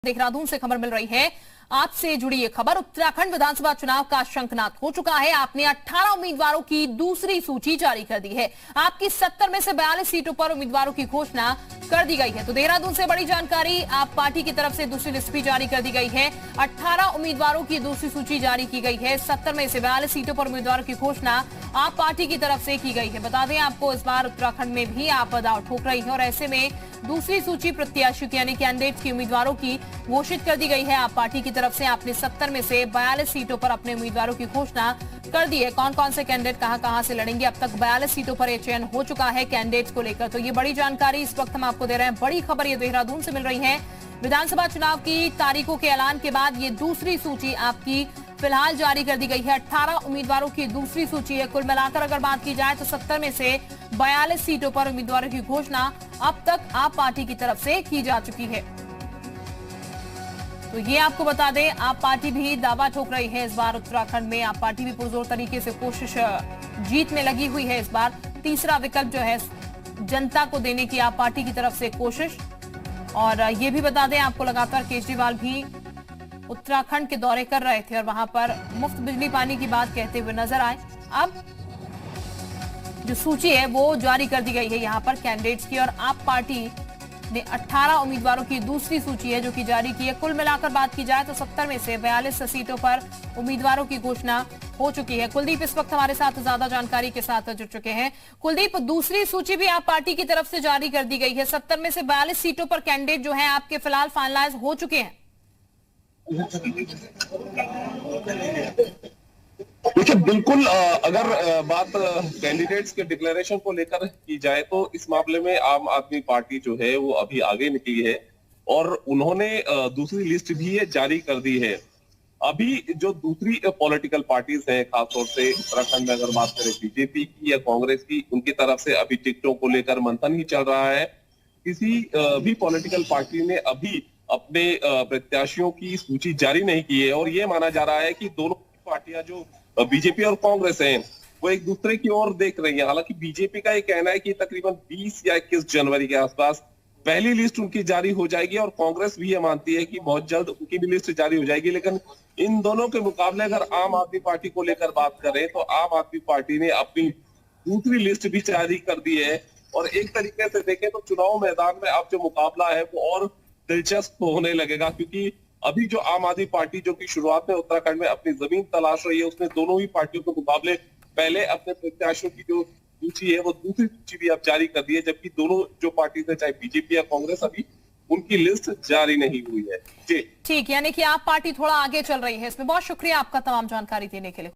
देहरादून से खबर मिल रही है। आपसे जुड़ी ये खबर, उत्तराखंड विधानसभा चुनाव का शंखनाद हो चुका है। आपने 18 उम्मीदवारों की दूसरी सूची जारी कर दी है। आपकी 70 में से 42 सीटों पर उम्मीदवारों की घोषणा कर दी गई है। तो देहरादून से बड़ी जानकारी, आप पार्टी की तरफ से दूसरी लिस्ट भी जारी कर दी गई है। 18 उम्मीदवारों की दूसरी सूची जारी की गई है। 70 में से 42 सीटों पर उम्मीदवारों की घोषणा आप पार्टी की तरफ से की गई है। बता दें आपको, इस बार उत्तराखंड में भी आप दांव ठोक रही है और ऐसे में दूसरी सूची प्रत्याशियों यानी कैंडिडेट की उम्मीदवारों की घोषित कर दी गई है। आप पार्टी की तरफ से आपने 70 में से 42 सीटों पर अपने उम्मीदवारों की घोषणा कर दी है। कौन कौन से कैंडिडेट कहां से लड़ेंगे, अब तक 42 सीटों पर यह चयन हो चुका है कैंडिडेट्स को लेकर। तो ये बड़ी जानकारी इस वक्त हम आपको दे रहे हैं। बड़ी खबर ये देहरादून से मिल रही है। विधानसभा चुनाव की तारीखों के ऐलान के बाद ये दूसरी सूची आपकी फिलहाल जारी कर दी गई है। 18 उम्मीदवारों की दूसरी सूची है। कुल मिलाकर अगर बात की जाए तो 70 में से 42 सीटों पर उम्मीदवारों की घोषणा अब तक आप पार्टी की तरफ से की जा चुकी है। तो ये आपको बता दें, आप पार्टी भी दावा ठोक रही है। इस बार उत्तराखंड में आप पार्टी भी पुरजोर तरीके से कोशिश जीत में लगी हुई है। इस बार तीसरा विकल्प जो है जनता को देने की आप पार्टी की तरफ से कोशिश। और ये भी बता दें आपको, लगातार केजरीवाल भी उत्तराखंड के दौरे कर रहे थे और वहां पर मुफ्त बिजली पानी की बात कहते हुए नजर आए। अब जो सूची है वो जारी कर दी गई है यहां पर कैंडिडेट्स की, और आप पार्टी ने 18 उम्मीदवारों की दूसरी सूची है जो कि जारी की है। कुल मिलाकर बात की जाए तो 70 में से 42 सीटों पर उम्मीदवारों की घोषणा हो चुकी है। कुलदीप इस वक्त हमारे साथ ज्यादा जानकारी के साथ जुड़ चुके हैं। कुलदीप, दूसरी सूची भी आप पार्टी की तरफ से जारी कर दी गई है। 70 में से 42 सीटों पर कैंडिडेट जो है आपके फिलहाल फाइनलाइज हो चुके हैं। देखिए, बिल्कुल अगर बात कैंडिडेट्स के डिक्लेरेशन को लेकर की जाए तो इस मामले में आम आदमी पार्टी जो है वो अभी आगे निकली है और उन्होंने दूसरी लिस्ट भी जारी कर दी है। अभी जो दूसरी पॉलिटिकल पार्टीज हैं, खासतौर से उत्तराखंड में अगर बात करें बीजेपी की या कांग्रेस की, उनकी तरफ से अभी टिकटों को लेकर मंथन ही चल रहा है। किसी भी पॉलिटिकल पार्टी ने अभी अपने प्रत्याशियों की सूची जारी नहीं की है और ये माना जा रहा है कि दोनों पार्टियां जो बीजेपी और कांग्रेस हैं वो एक दूसरे की ओर देख रही हैं। हालांकि बीजेपी का ये कहना है कि तकरीबन 20 या 21 जनवरी के आसपास पहली लिस्ट उनकी जारी हो जाएगी और कांग्रेस भी ये मानती है कि बहुत जल्द उनकी भी लिस्ट जारी हो जाएगी। लेकिन इन दोनों के मुकाबले अगर आम आदमी पार्टी को लेकर बात करें तो आम आदमी पार्टी ने अपनी दूसरी लिस्ट भी जारी कर दी है। और एक तरीके से देखें तो चुनाव मैदान में अब जो मुकाबला है वो और दिलचस्प होने लगेगा, क्योंकि अभी जो आम आदमी पार्टी जो कि शुरुआत में उत्तराखंड में अपनी जमीन तलाश रही है, उसने दोनों ही पार्टियों के मुकाबले पहले अपने प्रत्याशियों की जो सूची है वो दूसरी सूची भी अब जारी कर दी है, जबकि दोनों जो पार्टी है चाहे बीजेपी या कांग्रेस अभी उनकी लिस्ट जारी नहीं हुई है। जी ठीक, यानी कि आप पार्टी थोड़ा आगे चल रही है। इसमें बहुत शुक्रिया आपका तमाम जानकारी देने के लिए।